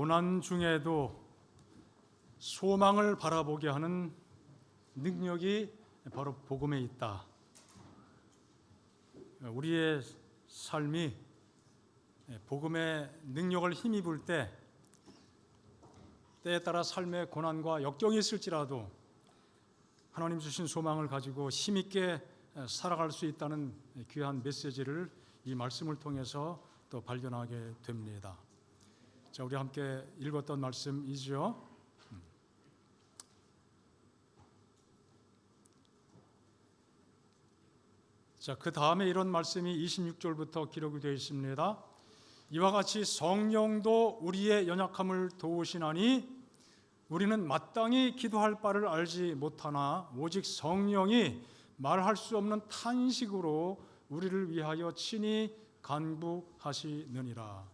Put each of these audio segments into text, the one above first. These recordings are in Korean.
고난 중에도 소망을 바라보게 하는 능력이 바로 복음에 있다. 우리의 삶이 복음의 능력을 힘입을 때에 따라 삶의 고난과 역경이 있을지라도 하나님 주신 소망을 가지고 힘있게 살아갈 수 있다는 귀한 메시지를 이 말씀을 통해서 또 발견하게 됩니다. 자, 우리 함께 읽었던 말씀이죠. 자, 그 다음에 이런 말씀이 26절부터 기록이 되어 있습니다. 이와 같이 성령도 우리의 연약함을 도우시나니 우리는 마땅히 기도할 바를 알지 못하나 오직 성령이 말할 수 없는 탄식으로 우리를 위하여 친히 간구하시느니라.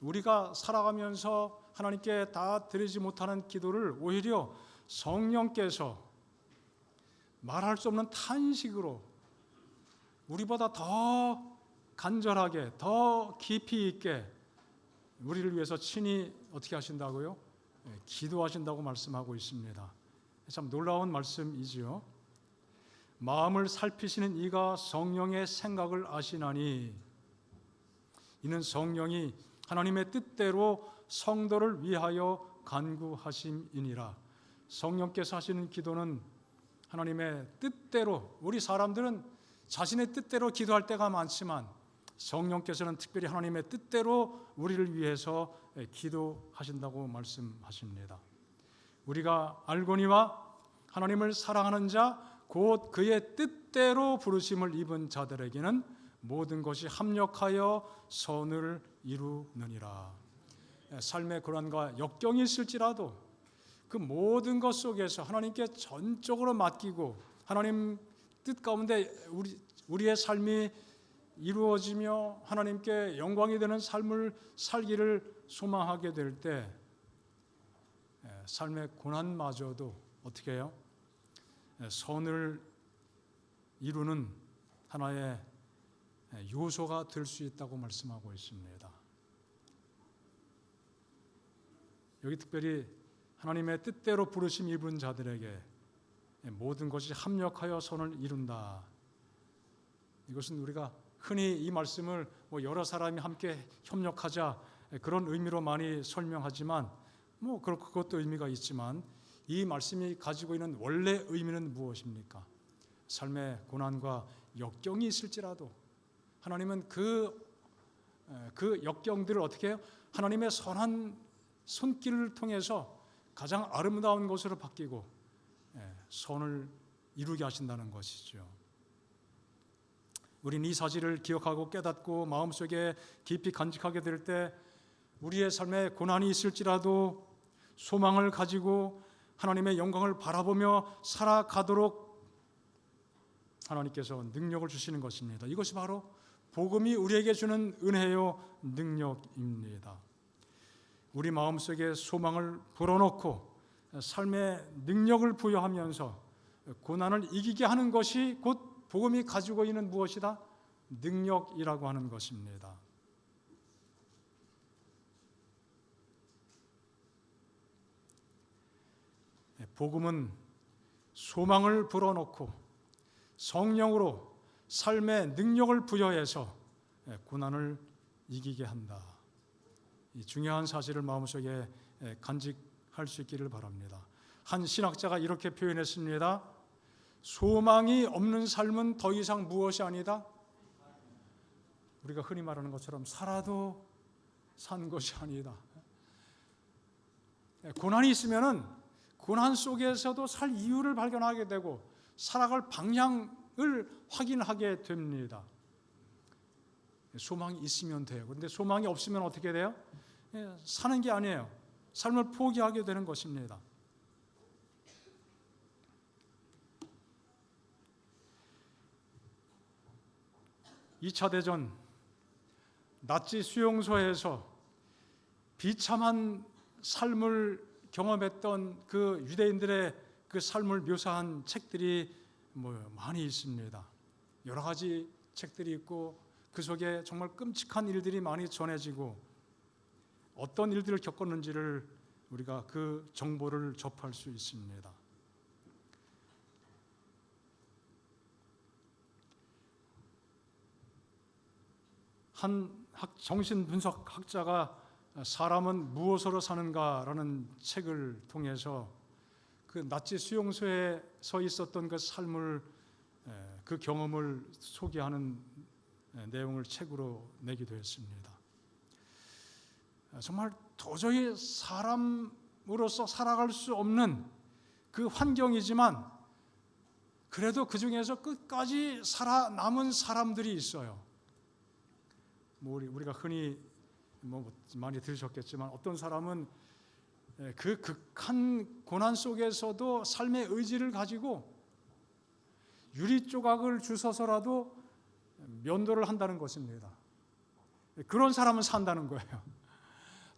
우리가 살아가면서 하나님께 다 드리지 못하는 기도를 오히려 성령께서 말할 수 없는 탄식으로 우리보다 더 간절하게 더 깊이 있게 우리를 위해서 친히 어떻게 하신다고요? 기도하신다고 말씀하고 있습니다. 참 놀라운 말씀이지요. 마음을 살피시는 이가 성령의 생각을 아시나니 이는 성령이 하나님의 뜻대로 성도를 위하여 간구하심이니라. 성령께서 하시는 기도는 하나님의 뜻대로, 우리 사람들은 자신의 뜻대로 기도할 때가 많지만 성령께서는 특별히 하나님의 뜻대로 우리를 위해서 기도하신다고 말씀하십니다. 우리가 알거니와 하나님을 사랑하는 자 곧 그의 뜻대로 부르심을 입은 자들에게는 모든 것이 합력하여 선을 이루느니라. 삶의 고난과 역경이 있을지라도 그 모든 것 속에서 하나님께 전적으로 맡기고 하나님 뜻 가운데 우리의 삶이 이루어지며 하나님께 영광이 되는 삶을 살기를 소망하게 될 때 삶의 고난마저도 어떻게 해요? 선을 이루는 하나의 요소가 될 수 있다고 말씀하고 있습니다. 여기 특별히 하나님의 뜻대로 부르심 입은 자들에게 모든 것이 합력하여 선을 이룬다. 이것은 우리가 흔히 이 말씀을 여러 사람이 함께 협력하자 그런 의미로 많이 설명하지만 그것도 의미가 있지만 이 말씀이 가지고 있는 원래 의미는 무엇입니까? 삶의 고난과 역경이 있을지라도 하나님은 그 역경들을 어떻게 해요? 하나님의 선한 손길을 통해서 가장 아름다운 것으로 바뀌고 선을 이루게 하신다는 것이죠. 우리는 이 사실을 기억하고 깨닫고 마음속에 깊이 간직하게 될 때 우리의 삶에 고난이 있을지라도 소망을 가지고 하나님의 영광을 바라보며 살아가도록 하나님께서 능력을 주시는 것입니다. 이것이 바로 복음이 우리에게 주는 은혜요 능력입니다. 우리 마음속에 소망을 불어넣고 삶의 능력을 부여하면서 고난을 이기게 하는 것이 곧 복음이 가지고 있는 무엇이다? 능력이라고 하는 것입니다. 복음은 소망을 불어넣고 성령으로 삶의 능력을 부여해서 고난을 이기게 한다. 이 중요한 사실을 마음속에 간직할 수 있기를 바랍니다. 한 신학자가 이렇게 표현했습니다. 소망이 없는 삶은 더 이상 무엇이 아니다? 우리가 흔히 말하는 것처럼 살아도 산 것이 아니다. 고난이 있으면은 고난 속에서도 살 이유를 발견하게 되고 살아갈 방향을 확인하게 됩니다. 소망이 있으면 돼요. 그런데 소망이 없으면 어떻게 돼요? 사는 게 아니에요. 삶을 포기하게 되는 것입니다. (2차) 대전 나치 수용소에서 비참한 삶을 경험했던 그 유대인들의 그 삶을 묘사한 책들이 많이 있습니다. 여러 가지 책들이 있고 그 속에 정말 끔찍한 일들이 많이 전해지고 어떤 일들을 겪었는지를 우리가 그 정보를 접할 수 있습니다. 한 정신분석학자가 사람은 무엇으로 사는가라는 책을 통해서 그 나치 수용소에 있었던 그 삶을, 그 경험을 소개하는 내용을 책으로 내기도 했습니다. 정말 도저히 사람으로서 살아갈 수 없는 그 환경이지만 그래도 그 중에서 끝까지 살아남은 사람들이 있어요. 우리가 흔히 많이 들으셨겠지만 어떤 사람은 그 극한 고난 속에서도 삶의 의지를 가지고 유리 조각을 주워서라도 면도를 한다는 것입니다. 그런 사람은 산다는 거예요.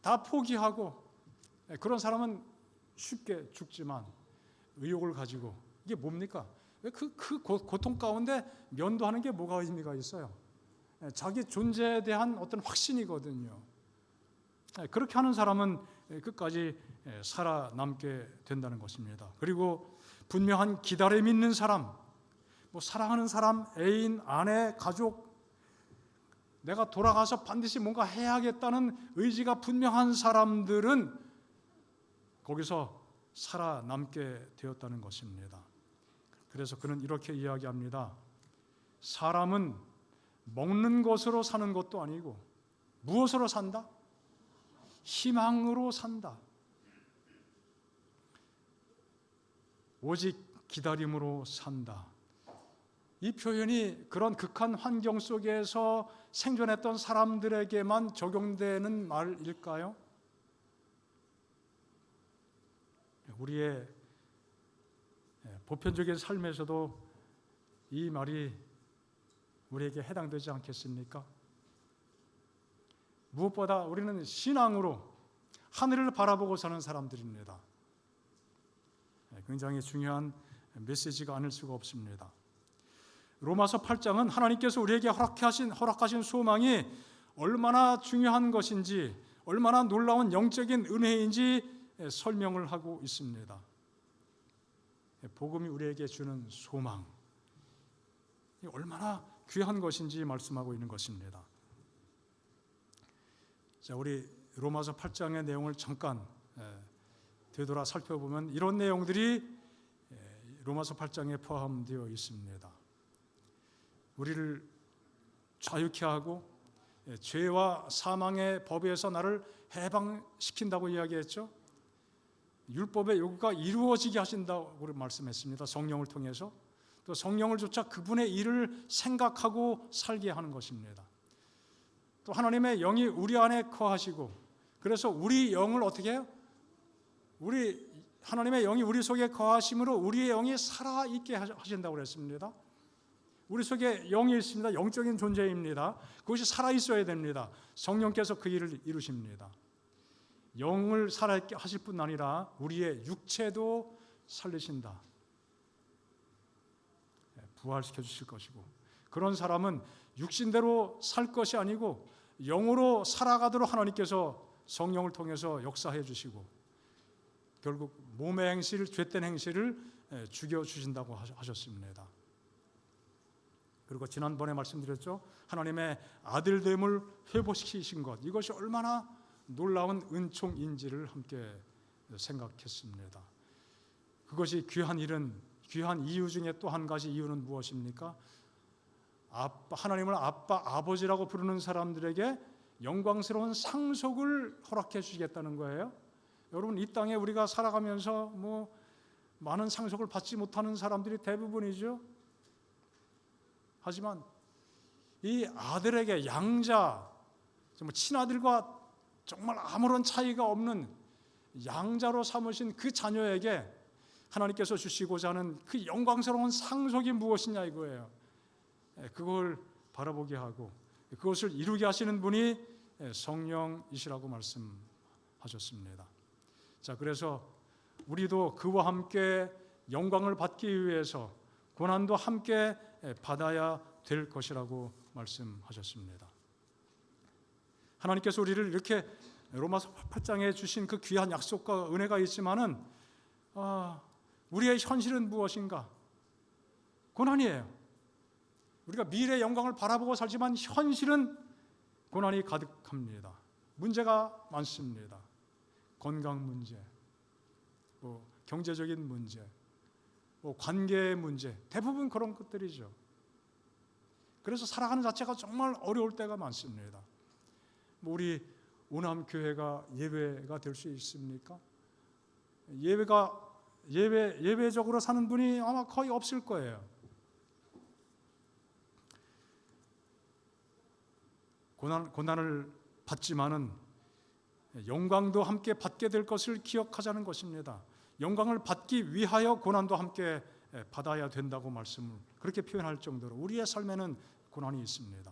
다 포기하고, 그런 사람은 쉽게 죽지만 의욕을 가지고, 이게 뭡니까? 그 고통 가운데 면도하는 게 뭐가 의미가 있어요? 자기 존재에 대한 어떤 확신이거든요. 그렇게 하는 사람은 끝까지 살아남게 된다는 것입니다. 그리고 분명한 기다림 있는 사람, 사랑하는 사람, 애인, 아내, 가족, 내가 돌아가서 반드시 뭔가 해야겠다는 의지가 분명한 사람들은 거기서 살아남게 되었다는 것입니다. 그래서 그는 이렇게 이야기합니다. 사람은 먹는 것으로 사는 것도 아니고 무엇으로 산다? 희망으로 산다. 오직 기다림으로 산다. 이 표현이 그런 극한 환경 속에서 생존했던 사람들에게만 적용되는 말일까요? 우리의 보편적인 삶에서도 이 말이 우리에게 해당되지 않겠습니까? 무엇보다 우리는 신앙으로 하늘을 바라보고 사는 사람들입니다. 굉장히 중요한 메시지가 아닐 수가 없습니다. 로마서 8장은 하나님께서 우리에게 허락하신 소망이 얼마나 중요한 것인지, 얼마나 놀라운 영적인 은혜인지 설명을 하고 있습니다. 복음이 우리에게 주는 소망, 얼마나 귀한 것인지 말씀하고 있는 것입니다. 자, 우리 로마서 8장의 내용을 잠깐 되돌아 살펴보면 이런 내용들이 로마서 8장에 포함되어 있습니다. 우리를 자유케 하고 죄와 사망의 법에서 나를 해방시킨다고 이야기했죠. 율법의 요구가 이루어지게 하신다고 말씀했습니다. 성령을 통해서. 또 성령을 조차 그분의 일을 생각하고 살게 하는 것입니다. 또 하나님의 영이 우리 안에 거하시고, 그래서 우리 영을 어떻게 해요? 하나님의 영이 우리 속에 거하심으로 우리의 영이 살아있게 하신다고 그랬습니다. 우리 속에 영이 있습니다. 영적인 존재입니다. 그것이 살아있어야 됩니다. 성령께서 그 일을 이루십니다. 영을 살아있게 하실 뿐 아니라 우리의 육체도 살리신다. 부활시켜 주실 것이고, 그런 사람은 육신대로 살 것이 아니고 영으로 살아가도록 하나님께서 성령을 통해서 역사해 주시고, 결국 몸의 행실, 죄된 행실을 죽여주신다고 하셨습니다. 그리고 지난번에 말씀드렸죠. 하나님의 아들됨을 회복시키신 것, 이것이 얼마나 놀라운 은총인지를 함께 생각했습니다. 그것이 귀한 이유 중에 또 한 가지 이유는 무엇입니까? 하나님을 아빠, 아버지라고 부르는 사람들에게 영광스러운 상속을 허락해 주시겠다는 거예요. 여러분, 이 땅에 우리가 살아가면서 많은 상속을 받지 못하는 사람들이 대부분이죠. 하지만 이 아들에게, 양자, 친아들과 정말 아무런 차이가 없는 양자로 삼으신 그 자녀에게 하나님께서 주시고자 하는 그 영광스러운 상속이 무엇이냐 이거예요. 그걸 바라보게 하고 그것을 이루게 하시는 분이 성령이시라고 말씀하셨습니다. 자, 그래서 우리도 그와 함께 영광을 받기 위해서 고난도 함께 받아야 될 것이라고 말씀하셨습니다. 하나님께서 우리를 이렇게 로마서 8장에 주신 그 귀한 약속과 은혜가 있지만은 우리의 현실은 무엇인가? 고난이에요. 우리가 미래의 영광을 바라보고 살지만 현실은 고난이 가득합니다. 문제가 많습니다. 건강 문제, 경제적인 문제, 관계의 문제, 대부분 그런 것들이죠. 그래서 살아가는 자체가 정말 어려울 때가 많습니다. 우리 오남교회가 예외가 될 수 있습니까? 예외적으로 사는 분이 아마 거의 없을 거예요. 고난을 받지만은 영광도 함께 받게 될 것을 기억하자는 것입니다. 영광을 받기 위하여 고난도 함께 받아야 된다고 말씀을 그렇게 표현할 정도로 우리의 삶에는 고난이 있습니다.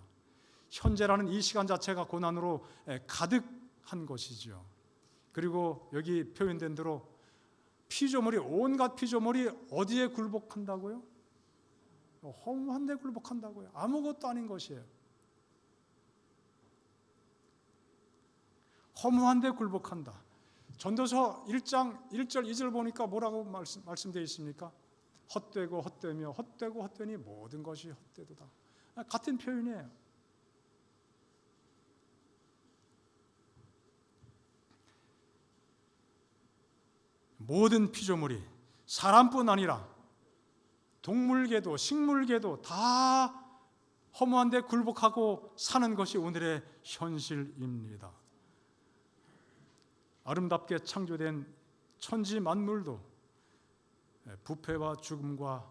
현재라는 이 시간 자체가 고난으로 가득한 것이죠. 그리고 여기 표현된 대로 피조물이, 온갖 피조물이 어디에 굴복한다고요? 허무한 데 굴복한다고요. 아무것도 아닌 것이에요. 허무한 데 굴복한다. 전도서 1장 1절 2절 보니까 뭐라고 말씀되어 있습니까? 헛되고 헛되며 헛되고 헛되니 모든 것이 헛되도다. 같은 표현이에요. 모든 피조물이 사람뿐 아니라 동물계도 식물계도 다 허무한 데 굴복하고 사는 것이 오늘의 현실입니다. 아름답게 창조된 천지 만물도 부패와 죽음과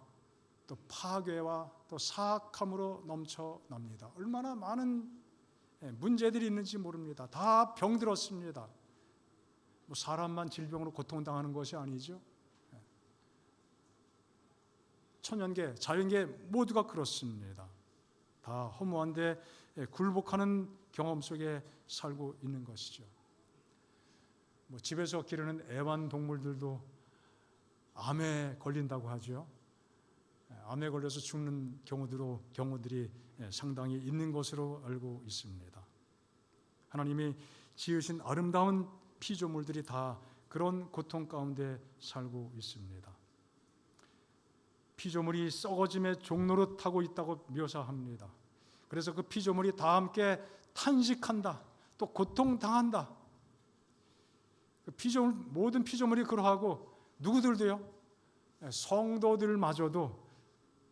또 파괴와 또 사악함으로 넘쳐납니다. 얼마나 많은 문제들이 있는지 모릅니다. 다 병들었습니다. 사람만 질병으로 고통당하는 것이 아니죠. 천연계, 자연계 모두가 그렇습니다. 다 허무한데 굴복하는 경험 속에 살고 있는 것이죠. 집에서 기르는 애완동물들도 암에 걸린다고 하죠. 암에 걸려서 죽는 경우들이 상당히 있는 것으로 알고 있습니다. 하나님이 지으신 아름다운 피조물들이 다 그런 고통 가운데 살고 있습니다. 피조물이 썩어짐의 종로를 타고 있다고 묘사합니다. 그래서 그 피조물이 다 함께 탄식한다, 또 고통당한다. 모든 피조물이 그러하고 누구들도요, 성도들마저도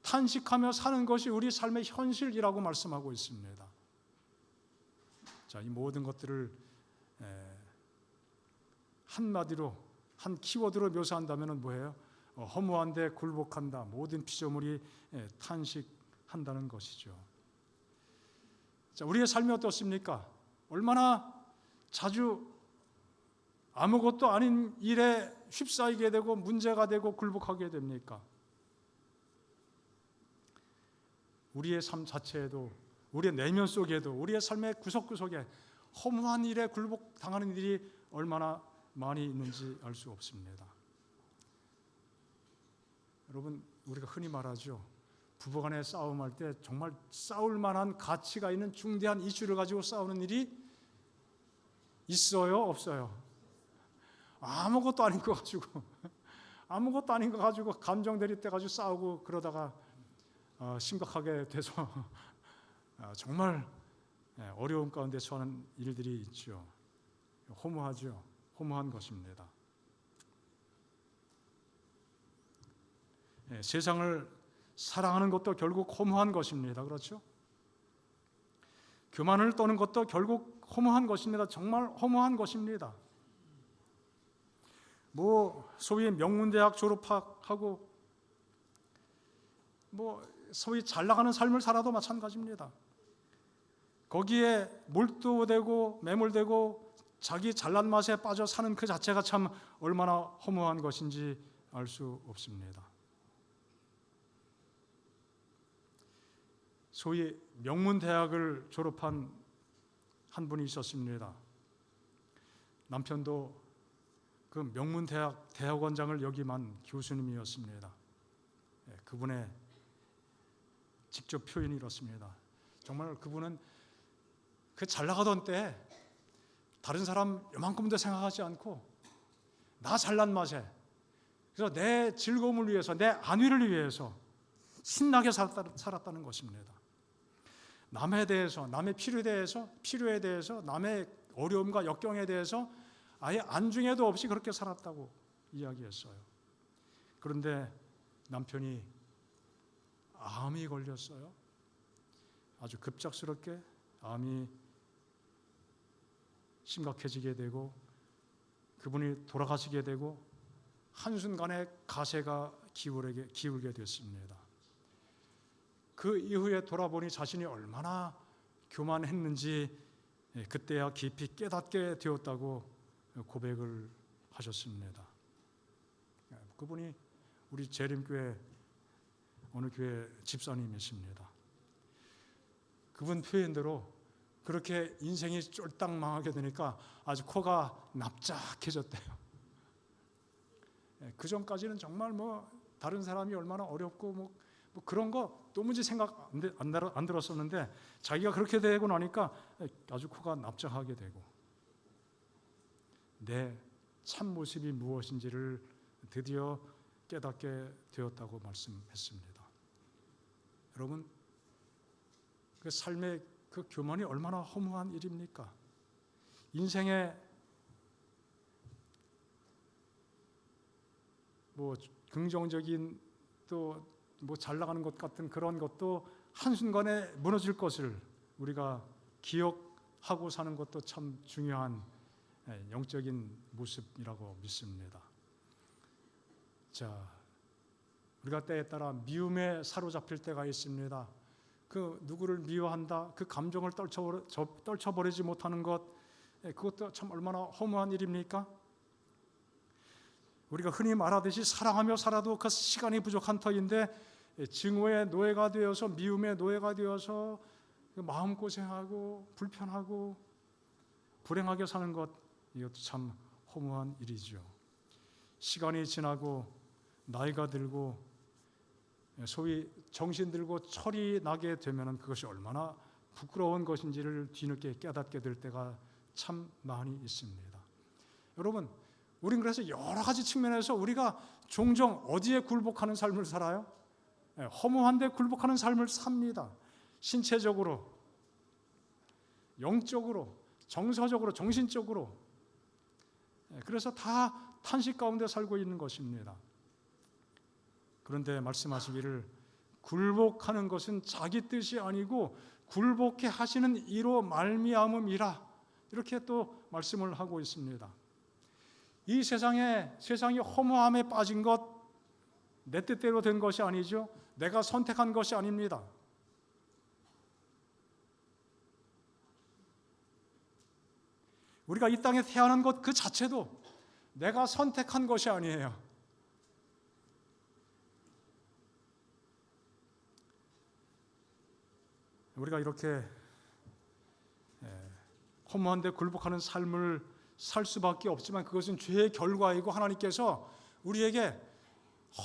탄식하며 사는 것이 우리 삶의 현실이라고 말씀하고 있습니다. 자, 이 모든 것들을 한마디로, 한 키워드로 묘사한다면 뭐예요? 허무한데 굴복한다. 모든 피조물이 탄식한다는 것이죠. 자, 우리의 삶이 어떻습니까? 얼마나 자주 아무것도 아닌 일에 휩싸이게 되고 문제가 되고 굴복하게 됩니까? 우리의 삶 자체에도, 우리의 내면 속에도, 우리의 삶의 구석구석에 허무한 일에 굴복당하는 일이 얼마나 많이 있는지 알 수 없습니다. 여러분, 우리가 흔히 말하죠. 부부간의 싸움할 때 정말 싸울 만한 가치가 있는 중대한 이슈를 가지고 싸우는 일이 있어요? 없어요? 아무것도 아닌 거 가지고 감정 대립 때 가지고 싸우고 그러다가 심각하게 돼서 정말 어려운 가운데 처하는 일들이 있죠. 허무하죠. 허무한 것입니다. 세상을 사랑하는 것도 결국 허무한 것입니다. 그렇죠? 교만을 떠는 것도 결국 허무한 것입니다. 정말 허무한 것입니다. 소위 명문대학 졸업하고 소위 잘 나가는 삶을 살아도 마찬가지입니다. 거기에 몰두되고 매몰되고 자기 잘난 맛에 빠져 사는 그 자체가 참 얼마나 허무한 것인지 알 수 없습니다. 소위 명문대학을 졸업한 한 분이 있었습니다. 남편도 그 명문대학 대학원장을 역임한 교수님이었습니다. 그분의 직접 표현이 이렇습니다. 정말 그분은 그 잘 나가던 때 다른 사람 요만큼도 생각하지 않고 나 잘난 맛에, 그래서 내 즐거움을 위해서, 내 안위를 위해서 신나게 살았다는 것입니다. 남에 대해서, 남의 필요에 대해서, 남의 어려움과 역경에 대해서 아예 안중에도 없이 그렇게 살았다고 이야기했어요. 그런데 남편이 암이 걸렸어요. 아주 급작스럽게 암이 심각해지게 되고 그분이 돌아가시게 되고 한순간에 가세가 기울게 됐습니다. 그 이후에 돌아보니 자신이 얼마나 교만했는지 그때야 깊이 깨닫게 되었다고 고백을 하셨습니다. 그분이 우리 재림교회 어느 교회 집사님이십니다. 그분 표현대로 그렇게 인생이 쫄딱 망하게 되니까 아주 코가 납작해졌대요. 그 전까지는 정말 다른 사람이 얼마나 어렵고 뭐 그런 거 도무지 생각 안 들었었는데 자기가 그렇게 되고 나니까 아주 코가 납작하게 되고 내 참모습이 무엇인지를 드디어 깨닫게 되었다고 말씀했습니다. 여러분, 그 삶의 그 교만이 얼마나 허무한 일입니까? 인생에 긍정적인 또 잘 나가는 것 같은 그런 것도 한순간에 무너질 것을 우리가 기억하고 사는 것도 참 중요한 영적인 모습이라고 믿습니다. 자, 우리가 때에 따라 미움에 사로잡힐 때가 있습니다. 그 누구를 미워한다, 그 감정을 떨쳐버리지 못하는 것, 그것도 참 얼마나 허무한 일입니까? 우리가 흔히 말하듯이 사랑하며 살아도 그 시간이 부족한 터인데 증오의 노예가 되어서, 미움의 노예가 되어서 마음고생하고 불편하고 불행하게 사는 것, 이것도 참 허무한 일이죠. 시간이 지나고 나이가 들고 소위 정신 들고 철이 나게 되면 그것이 얼마나 부끄러운 것인지를 뒤늦게 깨닫게 될 때가 참 많이 있습니다. 여러분, 우린 그래서 여러 가지 측면에서 우리가 종종 어디에 굴복하는 삶을 살아요? 허무한 데 굴복하는 삶을 삽니다. 신체적으로, 영적으로, 정서적으로, 정신적으로. 그래서 다 탄식 가운데 살고 있는 것입니다. 그런데 말씀하시기를 굴복하는 것은 자기 뜻이 아니고 굴복해 하시는 이로 말미암음이라, 이렇게 또 말씀을 하고 있습니다. 이 세상이 허무함에 빠진 것, 내 뜻대로 된 것이 아니죠. 내가 선택한 것이 아닙니다. 우리가 이 땅에 태어난 것 그 자체도 내가 선택한 것이 아니에요. 우리가 이렇게 허무한데 굴복하는 삶을 살 수밖에 없지만 그것은 죄의 결과이고 하나님께서 우리에게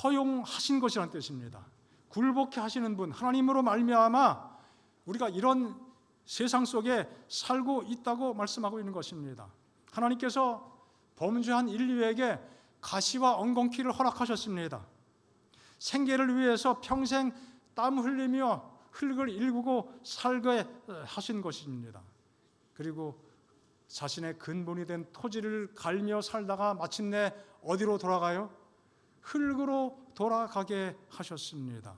허용하신 것이라는 뜻입니다. 굴복해 하시는 분, 하나님으로 말미암아 우리가 이런 세상 속에 살고 있다고 말씀하고 있는 것입니다. 하나님께서 범죄한 인류에게 가시와 엉겅퀴를 허락하셨습니다. 생계를 위해서 평생 땀 흘리며 흙을 일구고 살게 하신 것입니다. 그리고 자신의 근본이 된 토지를 갈며 살다가 마침내 어디로 돌아가요? 흙으로 돌아가게 하셨습니다.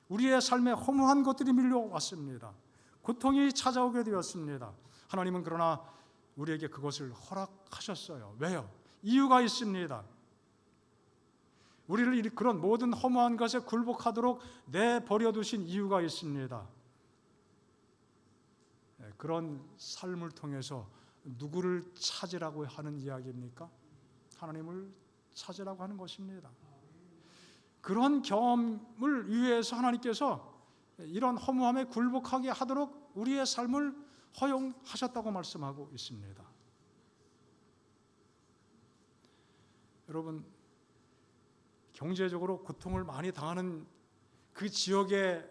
우리의 삶에 허무한 것들이 밀려왔습니다. 고통이 찾아오게 되었습니다. 하나님은 그러나 우리에게 그것을 허락하셨어요. 왜요? 이유가 있습니다. 우리를 그런 모든 허무한 것에 굴복하도록 내버려 두신 이유가 있습니다. 그런 삶을 통해서 누구를 찾으라고 하는 이야기입니까? 하나님을 찾으라고 하는 것입니다. 그런 경험을 위해서 하나님께서 이런 허무함에 굴복하게 하도록 우리의 삶을 허용하셨다고 말씀하고 있습니다. 여러분, 경제적으로 고통을 많이 당하는 그 지역에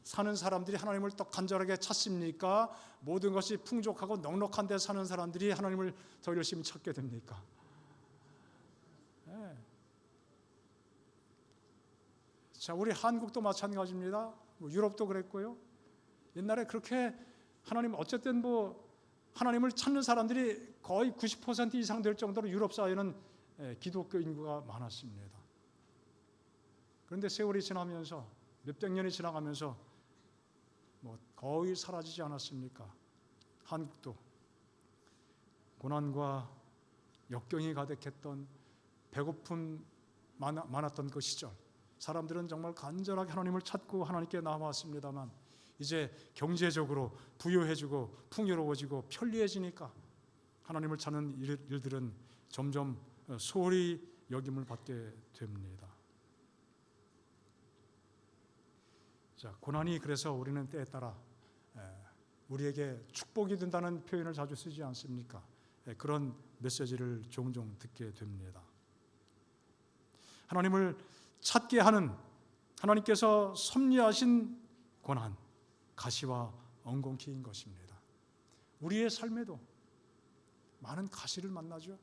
사는 사람들이 하나님을 더 간절하게 찾습니까? 모든 것이 풍족하고 넉넉한 데 사는 사람들이 하나님을 더 열심히 찾게 됩니까? 네. 자, 우리 한국도 마찬가지입니다. 유럽도 그랬고요. 옛날에 그렇게 하나님 어쨌든 하나님을 찾는 사람들이 거의 90% 이상 될 정도로 유럽 사회는 기독교 인구가 많았습니다. 그런데 세월이 지나면서 몇백 년이 지나가면서 거의 사라지지 않았습니까? 한국도 고난과 역경이 가득했던 배고픔 많았던 그 시절, 사람들은 정말 간절하게 하나님을 찾고 하나님께 나왔습니다만 이제 경제적으로 부유해지고 풍요로워지고 편리해지니까 하나님을 찾는 일들은 점점 소홀히 여김을 받게 됩니다. 자, 고난이 그래서 우리는 때에 따라 우리에게 축복이 된다는 표현을 자주 쓰지 않습니까? 그런 메시지를 종종 듣게 됩니다. 하나님을 찾게 하는 하나님께서 섭리하신 고난, 가시와 엉겅퀴인 것입니다. 우리의 삶에도 많은 가시를 만나죠.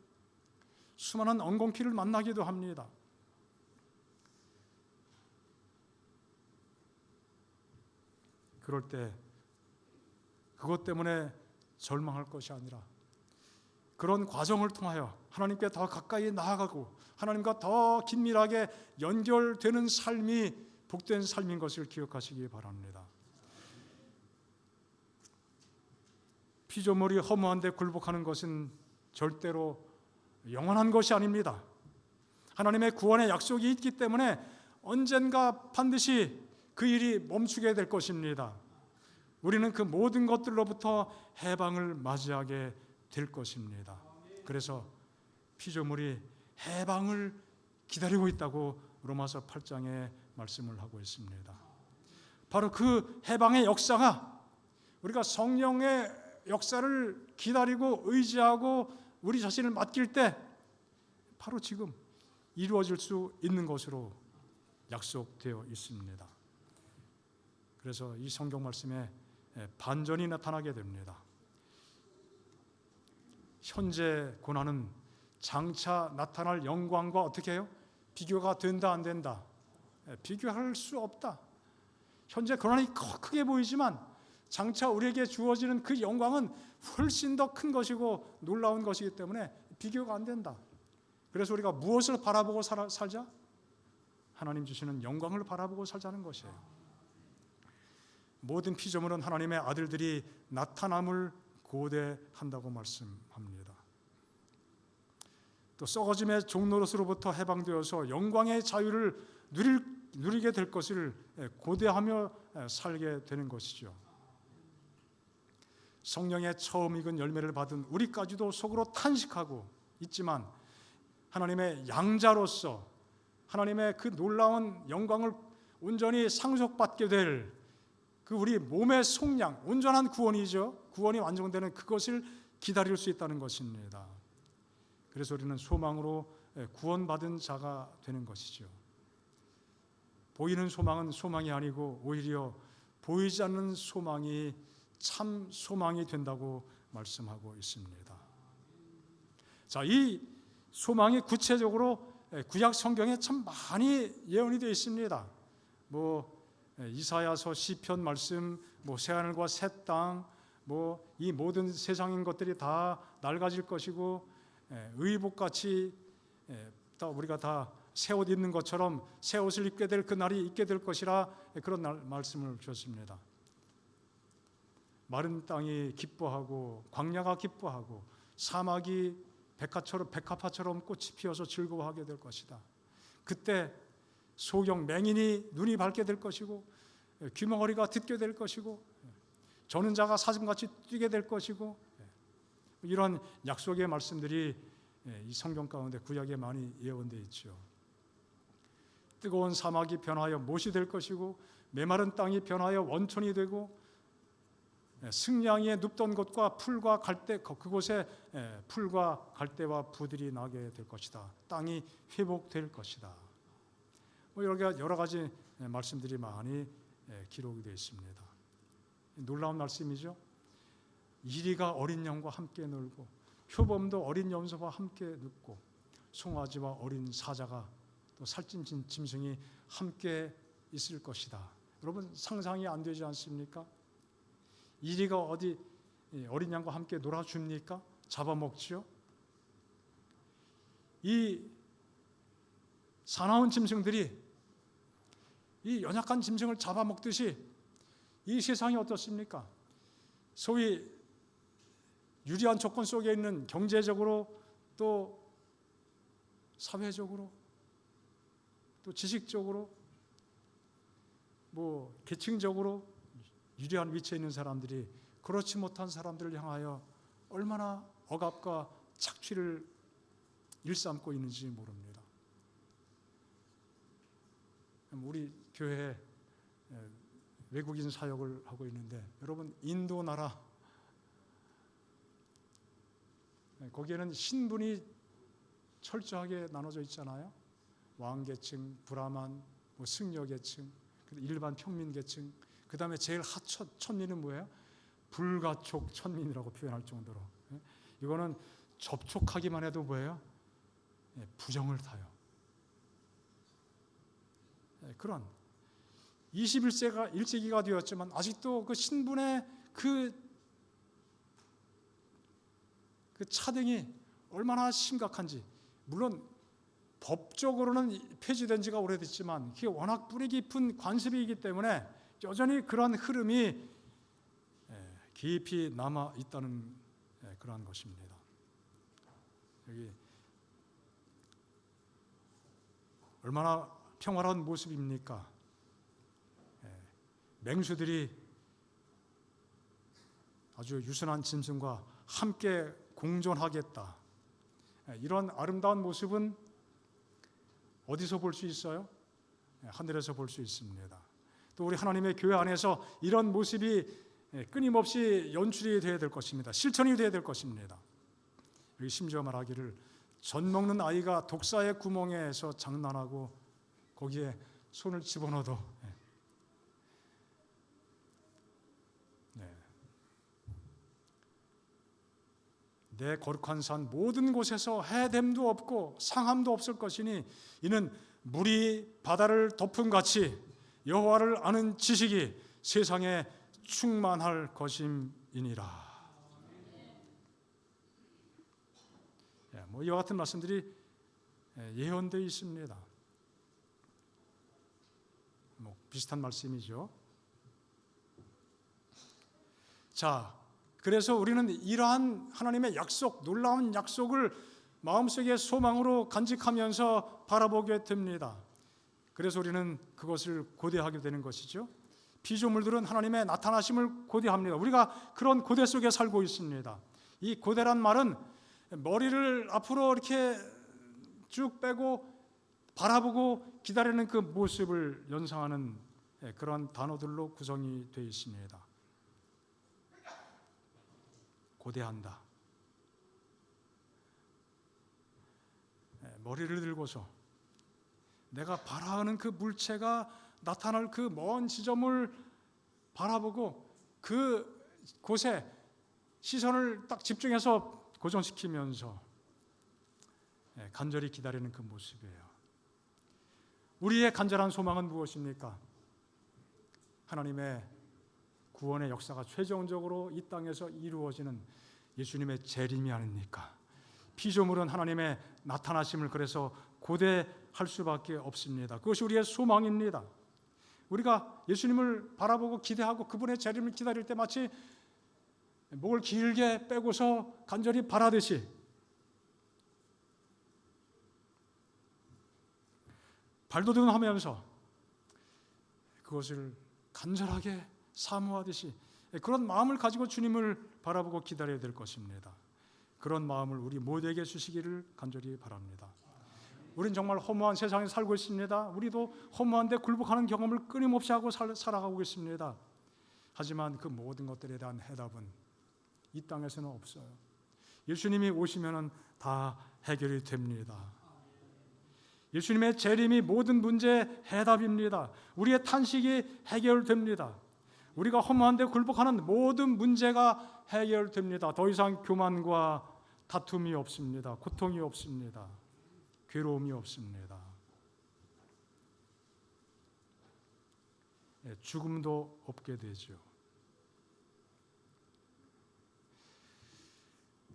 수많은 엉겅퀴를 만나기도 합니다. 그럴 때 그것 때문에 절망할 것이 아니라 그런 과정을 통하여 하나님께 더 가까이 나아가고 하나님과 더 긴밀하게 연결되는 삶이 복된 삶인 것을 기억하시기 바랍니다. 피조물이 허무한 데 굴복하는 것은 절대로 영원한 것이 아닙니다. 하나님의 구원의 약속이 있기 때문에 언젠가 반드시 그 일이 멈추게 될 것입니다. 우리는 그 모든 것들로부터 해방을 맞이하게 될 것입니다. 그래서 피조물이 해방을 기다리고 있다고 로마서 8장에 말씀을 하고 있습니다. 바로 그 해방의 역사가 우리가 성령의 역사를 기다리고 의지하고 우리 자신을 맡길 때 바로 지금 이루어질 수 있는 것으로 약속되어 있습니다. 그래서 이 성경 말씀에 반전이 나타나게 됩니다. 현재 고난은 장차 나타날 영광과 어떻게 해요? 비교가 된다 안 된다? 비교할 수 없다. 현재 고난이 크게 보이지만 장차 우리에게 주어지는 그 영광은 훨씬 더 큰 것이고 놀라운 것이기 때문에 비교가 안 된다. 그래서 우리가 무엇을 바라보고 살자? 하나님 주시는 영광을 바라보고 살자는 것이에요. 모든 피조물은 하나님의 아들들이 나타남을 고대한다고 말씀합니다. 또 썩어짐의 종노릇으로부터 해방되어서 영광의 자유를 누리게 될 것을 고대하며 살게 되는 것이죠. 성령의 처음 익은 열매를 받은 우리까지도 속으로 탄식하고 있지만 하나님의 양자로서 하나님의 그 놀라운 영광을 온전히 상속받게 될 그 우리 몸의 속량, 온전한 구원이죠. 구원이 완성되는 그것을 기다릴 수 있다는 것입니다. 그래서 우리는 소망으로 구원받은 자가 되는 것이죠. 보이는 소망은 소망이 아니고 오히려 보이지 않는 소망이 참 소망이 된다고 말씀하고 있습니다. 자, 이 소망이 구체적으로 구약 성경에 참 많이 예언이 되어 있습니다. 이사야서 시편 말씀, 새하늘과 새 땅, 이 모든 세상인 것들이 다 낡아질 것이고 의복같이 우리가 다 새 옷 입는 것처럼 새 옷을 입게 될 그 날이 있게 될 것이라 그런 말씀을 주셨습니다. 마른 땅이 기뻐하고 광야가 기뻐하고 사막이 백합화처럼 꽃이 피어서 즐거워하게 될 것이다. 그때 소경 맹인이 눈이 밝게 될 것이고 귀머거리가 듣게 될 것이고 저는 자가 사슴같이 뛰게 될 것이고 이런 약속의 말씀들이 이 성경 가운데 구약에 많이 예언되어 있죠. 뜨거운 사막이 변하여 못이 될 것이고 메마른 땅이 변하여 원천이 되고 승냥이에 눕던 곳과 풀과 갈대 그곳에 풀과 갈대와 부들이 나게 될 것이다. 땅이 회복될 것이다. 여러 가지 말씀들이 많이 기록이 되어 있습니다. 놀라운 말씀이죠. 이리가 어린 양과 함께 놀고 표범도 어린 염소와 함께 눕고 송아지와 어린 사자가 또 살찐 짐승이 함께 있을 것이다. 여러분 상상이 안 되지 않습니까? 이리가 어디 어린 양과 함께 놀아줍니까? 잡아먹지요. 이 사나운 짐승들이 이 연약한 짐승을 잡아먹듯이 이 세상이 어떻습니까? 소위 유리한 조건 속에 있는 경제적으로 또 사회적으로 또 지식적으로 계층적으로 유리한 위치에 있는 사람들이 그렇지 못한 사람들을 향하여 얼마나 억압과 착취를 일삼고 있는지 모릅니다. 우리 교회에 외국인 사역을 하고 있는데 여러분 인도 나라 거기에는 신분이 철저하게 나눠져 있잖아요. 왕계층, 브라만, 승려계층, 일반 평민계층, 그 다음에 제일 천민은 뭐예요? 불가촉 천민이라고 표현할 정도로 이거는 접촉하기만 해도 뭐예요? 부정을 타요. 그런 21세기가 되었지만 아직도 그 신분의 그 차등이 얼마나 심각한지, 물론 법적으로는 폐지된 지가 오래됐지만 그게 워낙 뿌리 깊은 관습이기 때문에 여전히 그러한 흐름이 깊이 남아 있다는 그러한 것입니다. 여기 얼마나 평화로운 모습입니까? 맹수들이 아주 유순한 짐승과 함께 공존하겠다. 이런 아름다운 모습은 어디서 볼 수 있어요? 하늘에서 볼 수 있습니다. 또 우리 하나님의 교회 안에서 이런 모습이 끊임없이 연출이 되어야 될 것입니다. 실천이 되어야 될 것입니다. 여기 심지어 말하기를 젖 먹는 아이가 독사의 구멍에서 장난하고 거기에 손을 집어넣어도 내 거룩한 산 모든 곳에서 해됨도 없고 상함도 없을 것이니 이는 물이 바다를 덮음같이 여호와를 아는 지식이 세상에 충만할 것임이니라. 이와 같은 말씀들이 예언되어 있습니다. 비슷한 말씀이죠. 자, 그래서 우리는 이러한 하나님의 약속, 놀라운 약속을 마음속의 소망으로 간직하면서 바라보게 됩니다. 그래서 우리는 그것을 고대하게 되는 것이죠. 피조물들은 하나님의 나타나심을 고대합니다. 우리가 그런 고대 속에 살고 있습니다. 이 고대란 말은 머리를 앞으로 이렇게 쭉 빼고 바라보고 기다리는 그 모습을 연상하는 그런 단어들로 구성이 되어 있습니다. 고대한다. 머리를 들고서 내가 바라하는 그 물체가 나타날 그 먼 지점을 바라보고 그 곳에 시선을 딱 집중해서 고정시키면서 간절히 기다리는 그 모습이에요. 우리의 간절한 소망은 무엇입니까? 하나님의 구원의 역사가 최종적으로 이 땅에서 이루어지는 예수님의 재림이 아닙니까? 피조물은 하나님의 나타나심을 그래서 고대할 수밖에 없습니다. 그것이 우리의 소망입니다. 우리가 예수님을 바라보고 기대하고 그분의 재림을 기다릴 때 마치 목을 길게 빼고서 간절히 바라듯이 발돋움하면서 그것을 간절하게 사모하듯이 그런 마음을 가지고 주님을 바라보고 기다려야 될 것입니다. 그런 마음을 우리 모두에게 주시기를 간절히 바랍니다. 우리는 정말 허무한 세상에 살고 있습니다. 우리도 허무한데 굴복하는 경험을 끊임없이 하고 살아가고 있습니다. 하지만 그 모든 것들에 대한 해답은 이 땅에서는 없어요. 예수님이 오시면 다 해결이 됩니다. 예수님의 재림이 모든 문제의 해답입니다. 우리의 탄식이 해결됩니다. 우리가 허무한 데 굴복하는 모든 문제가 해결됩니다. 더 이상 교만과 다툼이 없습니다. 고통이 없습니다. 괴로움이 없습니다. 죽음도 없게 되죠.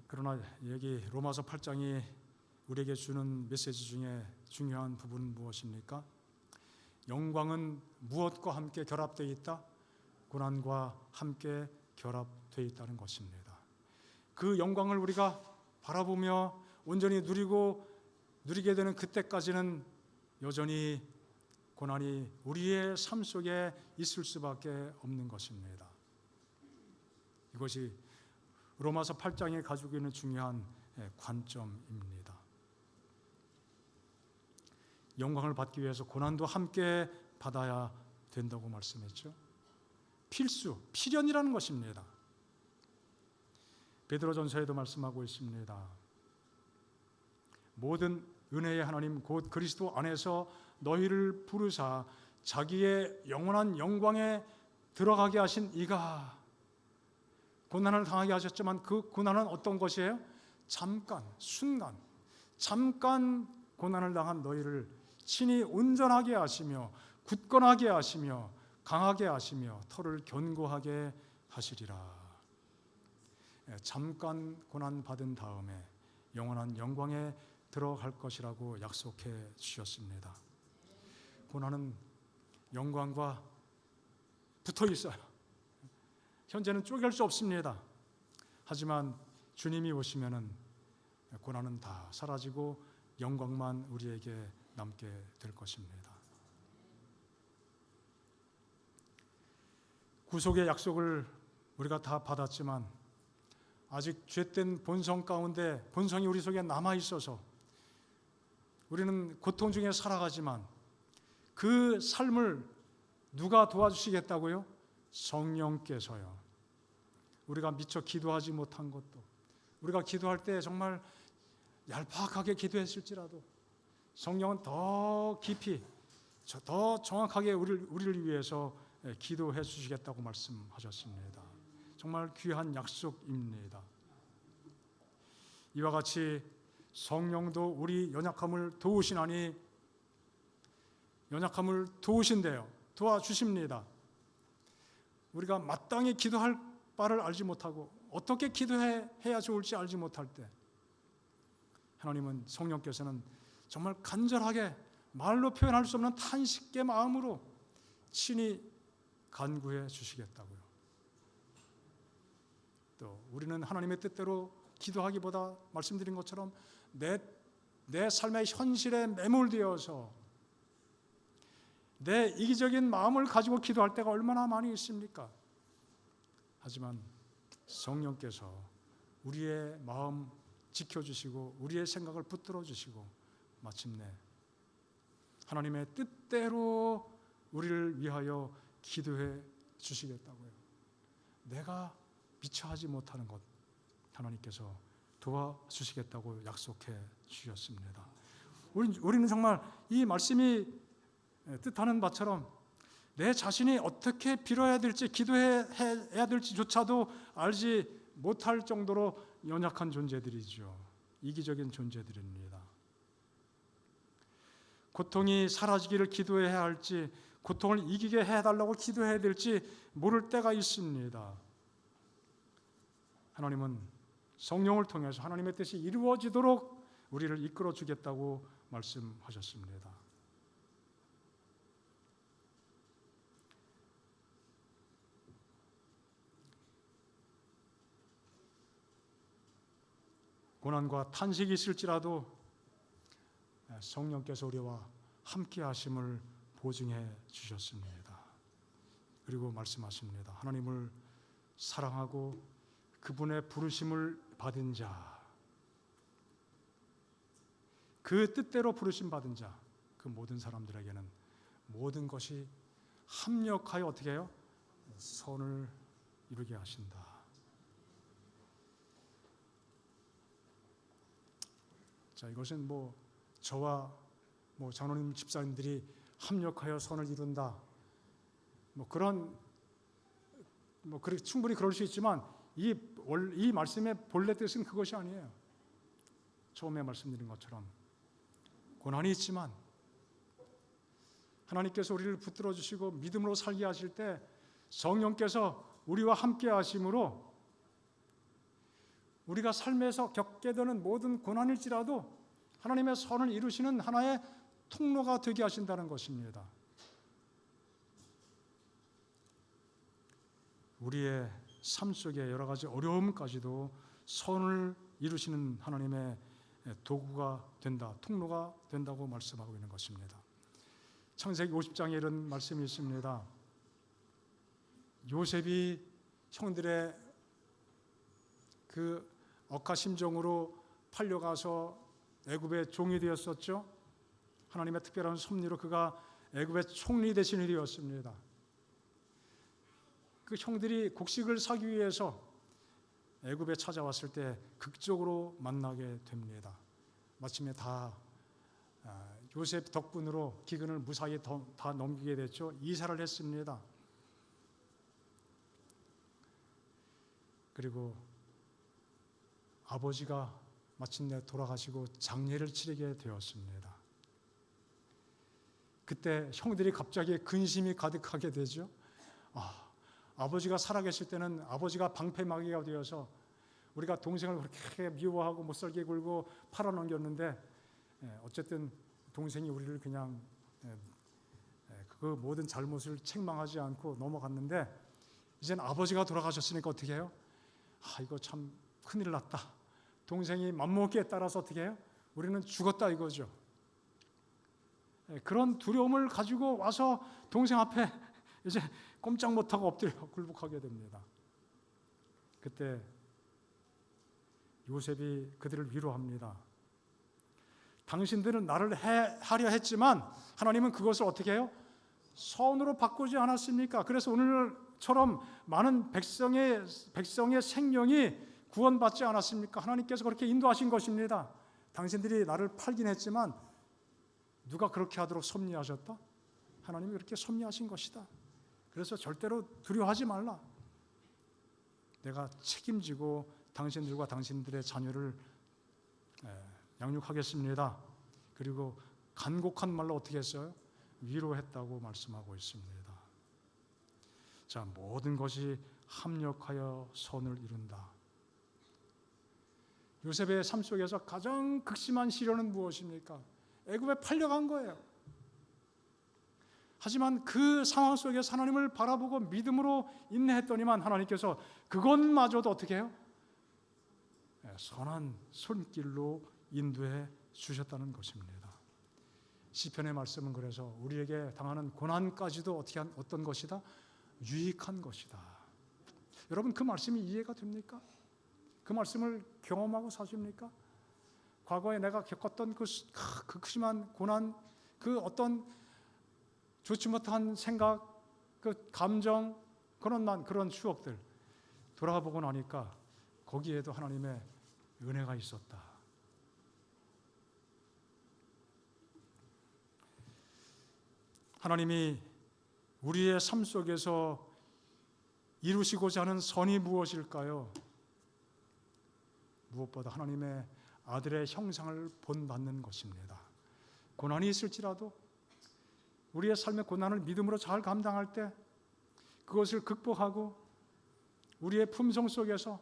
그러나 여기 로마서 8장이 우리에게 주는 메시지 중에 중요한 부분은 무엇입니까? 영광은 무엇과 함께 결합되어 있다? 고난과 함께 결합되어 있다는 것입니다. 그 영광을 우리가 바라보며 온전히 누리게 되는 그때까지는 여전히 고난이 우리의 삶 속에 있을 수밖에 없는 것입니다. 이것이 로마서 8장에 가지고 있는 중요한 관점입니다. 영광을 받기 위해서 고난도 함께 받아야 된다고 말씀했죠. 필연이라는 것입니다. 베드로전서에도 말씀하고 있습니다. 모든 은혜의 하나님 곧 그리스도 안에서 너희를 부르사 자기의 영원한 영광에 들어가게 하신 이가 고난을 당하게 하셨지만 그 고난은 어떤 것이에요? 순간 고난을 당한 너희를 친히 온전하게 하시며 굳건하게 하시며 강하게 하시며 터를 견고하게 하시리라. 잠깐 고난 받은 다음에 영원한 영광에 들어갈 것이라고 약속해 주셨습니다. 고난은 영광과 붙어 있어요. 현재는 쪼갤 수 없습니다. 하지만 주님이 오시면은 고난은 다 사라지고 영광만 우리에게 남게 될 것입니다. 구속의 약속을 우리가 다 받았지만 아직 죄된 본성 가운데 본성이 우리 속에 남아 있어서 우리는 고통 중에 살아가지만 그 삶을 누가 도와주시겠다고요? 성령께서요. 우리가 미처 기도하지 못한 것도, 우리가 기도할 때 정말 얄팍하게 기도했을지라도 성령은 더 깊이, 더 정확하게 우리를 위해서 기도해 주시겠다고 말씀하셨습니다. 정말 귀한 약속입니다. 이와 같이 성령도 우리 연약함을 도우시나니 연약함을 도우신대요. 도와주십니다. 우리가 마땅히 기도할 바를 알지 못하고 어떻게 기도해야 좋을지 알지 못할 때 하나님은 성령께서는 정말 간절하게 말로 표현할 수 없는 탄식의 마음으로 친히 간구해 주시겠다고요. 또 우리는 하나님의 뜻대로 기도하기보다 말씀드린 것처럼 내 삶의 현실에 매몰되어서 내 이기적인 마음을 가지고 기도할 때가 얼마나 많이 있습니까? 하지만 성령께서 우리의 마음 지켜주시고 우리의 생각을 붙들어 주시고 마침내 하나님의 뜻대로 우리를 위하여 기도해 주시겠다고요. 내가 미처 하지 못하는 것 하나님께서 도와주시겠다고 약속해 주셨습니다. 우리는 정말 이 말씀이 뜻하는 바처럼 내 자신이 어떻게 빌어야 될지 기도해야 될지조차도 알지 못할 정도로 연약한 존재들이죠. 이기적인 존재들입니다. 고통이 사라지기를 기도해야 할지 고통을 이기게 해달라고 기도해야 될지 모를 때가 있습니다. 하나님은 성령을 통해서 하나님의 뜻이 이루어지도록 우리를 이끌어 주겠다고 말씀하셨습니다. 고난과 탄식이 있을지라도 성령께서 우리와 함께 하심을 보증해 주셨습니다. 그리고 말씀하십니다. 하나님을 사랑하고 그분의 부르심을 받은 자, 그 뜻대로 부르심 받은 자, 그 모든 사람들에게는 모든 것이 합력하여 어떻게 해요? 선을 이루게 하신다. 자, 이것은 저와 장로님 집사님들이 합력하여 선을 이룬다. 충분히 그럴 수 있지만 이 말씀의 본래 뜻은 그것이 아니에요. 처음에 말씀드린 것처럼 고난이 있지만 하나님께서 우리를 붙들어 주시고 믿음으로 살게 하실 때 성령께서 우리와 함께 하심으로 우리가 삶에서 겪게 되는 모든 고난일지라도 하나님의 선을 이루시는 하나의 통로가 되게 하신다는 것입니다. 우리의 삶 속에 여러 가지 어려움까지도 선을 이루시는 하나님의 도구가 된다, 통로가 된다고 말씀하고 있는 것입니다. 창세기 50장에 이런 말씀이 있습니다. 요셉이 형들의 그 억하심정으로 팔려가서 애굽의 종이 되었었죠. 하나님의 특별한 섭리로 그가 애굽의 총리 대신이 되었습니다. 그 형들이 곡식을 사기 위해서 애굽에 찾아왔을 때 극적으로 만나게 됩니다. 마침내 다 요셉 덕분으로 기근을 무사히 다 넘기게 됐죠. 이사를 했습니다. 그리고 아버지가 마침내 돌아가시고 장례를 치르게 되었습니다. 그때 형들이 갑자기 근심이 가득하게 되죠. 아버지가 살아계실 때는 아버지가 방패막이가 되어서 우리가 동생을 그렇게 미워하고 못살게 굴고 팔아넘겼는데 어쨌든 동생이 우리를 그냥 그 모든 잘못을 책망하지 않고 넘어갔는데 이젠 아버지가 돌아가셨으니까 어떻게 해요? 이거 참 큰일 났다. 동생이 맘먹기에 따라서 어떻게 해요? 우리는 죽었다 이거죠. 그런 두려움을 가지고 와서 동생 앞에 이제 꼼짝 못하고 엎드려 굴복하게 됩니다. 그때 요셉이 그들을 위로합니다. 당신들은 나를 하려 했지만 하나님은 그것을 어떻게 해요? 선으로 바꾸지 않았습니까? 그래서 오늘처럼 많은 백성의 생명이 구원받지 않았습니까? 하나님께서 그렇게 인도하신 것입니다. 당신들이 나를 팔긴 했지만 누가 그렇게 하도록 섭리하셨다? 하나님이 그렇게 섭리하신 것이다. 그래서 절대로 두려워하지 말라. 내가 책임지고 당신들과 당신들의 자녀를 양육하겠습니다. 그리고 간곡한 말로 어떻게 했어요? 위로했다고 말씀하고 있습니다. 자, 모든 것이 합력하여 선을 이룬다. 요셉의 삶 속에서 가장 극심한 시련은 무엇입니까? 애굽에 팔려간 거예요. 하지만 그 상황 속에서 하나님을 바라보고 믿음으로 인내했더니만 하나님께서 그것마저도 어떻게 해요? 선한 손길로 인도해 주셨다는 것입니다. 시편의 말씀은 그래서 우리에게 당하는 고난까지도 어떤 것이다? 유익한 것이다. 여러분 그 말씀이 이해가 됩니까? 그 말씀을 경험하고 사십니까? 과거에 내가 겪었던 그 극심한 고난, 그 어떤 좋지 못한 생각, 그 감정, 그런 추억들 돌아보고 나니까 거기에도 하나님의 은혜가 있었다. 하나님이 우리의 삶 속에서 이루시고자 하는 선이 무엇일까요? 무엇보다 하나님의 아들의 형상을 본받는 것입니다. 고난이 있을지라도 우리의 삶의 고난을 믿음으로 잘 감당할 때 그것을 극복하고 우리의 품성 속에서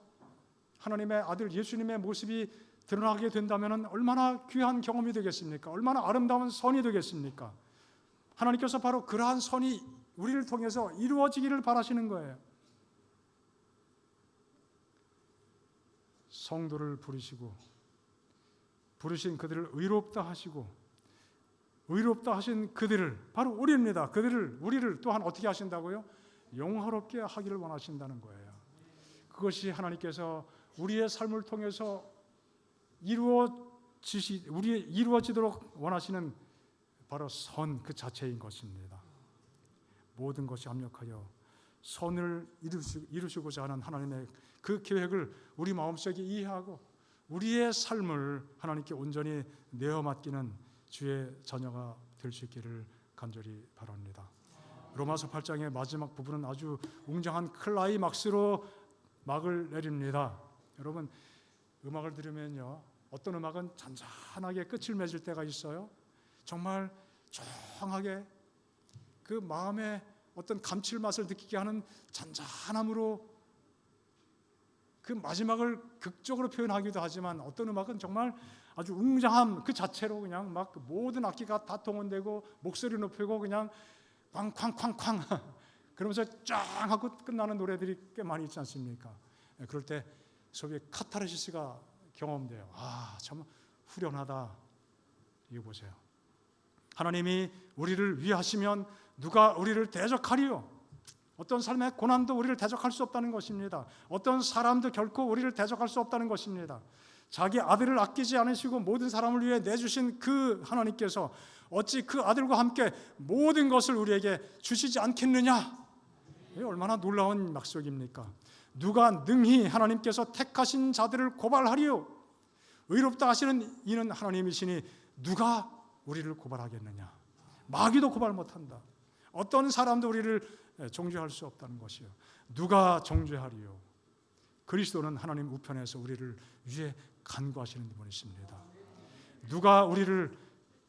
하나님의 아들 예수님의 모습이 드러나게 된다면 얼마나 귀한 경험이 되겠습니까? 얼마나 아름다운 선이 되겠습니까? 하나님께서 바로 그러한 선이 우리를 통해서 이루어지기를 바라시는 거예요. 성도를 부르신 그들을 의롭다 하시고 의롭다 하신 그들을 바로 우리입니다. 우리를 또한 어떻게 하신다고요? 영화롭게 하기를 원하신다는 거예요. 그것이 하나님께서 우리의 삶을 통해서 이루어지도록 원하시는 바로 선 그 자체인 것입니다. 모든 것이 합력하여 선을 이루시고자 하는 하나님의 그 계획을 우리 마음속에 이해하고 우리의 삶을 하나님께 온전히 내어 맡기는 주의 자녀가 될 수 있기를 간절히 바랍니다. 로마서 8장의 마지막 부분은 아주 웅장한 클라이막스로 막을 내립니다. 여러분, 음악을 들으면요, 어떤 음악은 잔잔하게 끝을 맺을 때가 있어요. 정말 조용하게 그 마음에 어떤 감칠맛을 느끼게 하는 잔잔함으로 그 마지막을 극적으로 표현하기도 하지만, 어떤 음악은 정말 아주 웅장함 그 자체로 그냥 막 모든 악기가 다 동원되고 목소리 높이고 그냥 쾅쾅쾅쾅 그러면서 쫙 하고 끝나는 노래들이 꽤 많이 있지 않습니까? 그럴 때 소위 카타르시스가 경험돼요. 참 후련하다. 이거 보세요. 하나님이 우리를 위하시면 누가 우리를 대적하리요? 어떤 삶의 고난도 우리를 대적할 수 없다는 것입니다. 어떤 사람도 결코 우리를 대적할 수 없다는 것입니다. 자기 아들을 아끼지 않으시고 모든 사람을 위해 내주신 그 하나님께서 어찌 그 아들과 함께 모든 것을 우리에게 주시지 않겠느냐? 이게 얼마나 놀라운 약속입니까? 누가 능히 하나님께서 택하신 자들을 고발하리요? 의롭다 하시는 이는 하나님이시니 누가 우리를 고발하겠느냐? 마귀도 고발 못한다. 어떤 사람도 우리를 정죄할 수 없다는 것이요. 누가 정죄하리요? 그리스도는 하나님 우편에서 우리를 위해 간구하시는 분이십니다. 누가 우리를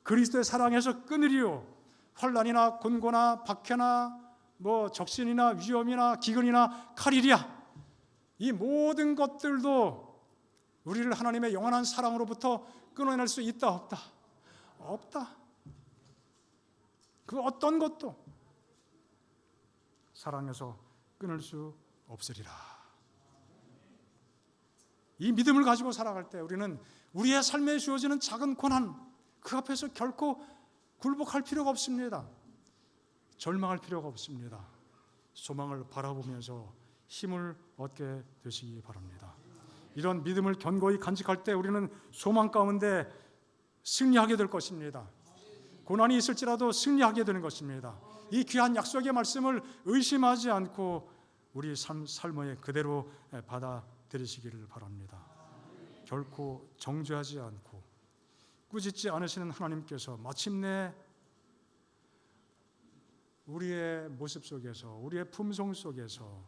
그리스도의 사랑에서 끊으리요? 환난이나 곤고나 박해나 적신이나 위험이나 기근이나 칼이랴. 이 모든 것들도 우리를 하나님의 영원한 사랑으로부터 끊어낼 수 있다 없다? 없다. 그 어떤 것도 사랑에서 끊을 수 없으리라. 이 믿음을 가지고 살아갈 때 우리는 우리의 삶에 주어지는 작은 고난 그 앞에서 결코 굴복할 필요가 없습니다. 절망할 필요가 없습니다. 소망을 바라보면서 힘을 얻게 되시기 바랍니다. 이런 믿음을 견고히 간직할 때 우리는 소망 가운데 승리하게 될 것입니다. 고난이 있을지라도 승리하게 되는 것입니다. 이 귀한 약속의 말씀을 의심하지 않고 우리 삶을 그대로 받아들이시기를 바랍니다. 결코 정죄하지 않고 꾸짖지 않으시는 하나님께서 마침내 우리의 모습 속에서, 우리의 품성 속에서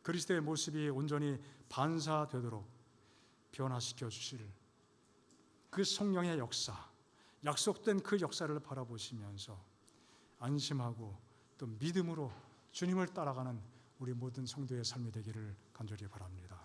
그리스도의 모습이 온전히 반사되도록 변화시켜 주실 그 성령의 역사, 약속된 그 역사를 바라보시면서 안심하고 또 믿음으로 주님을 따라가는 우리 모든 성도의 삶이 되기를 간절히 바랍니다.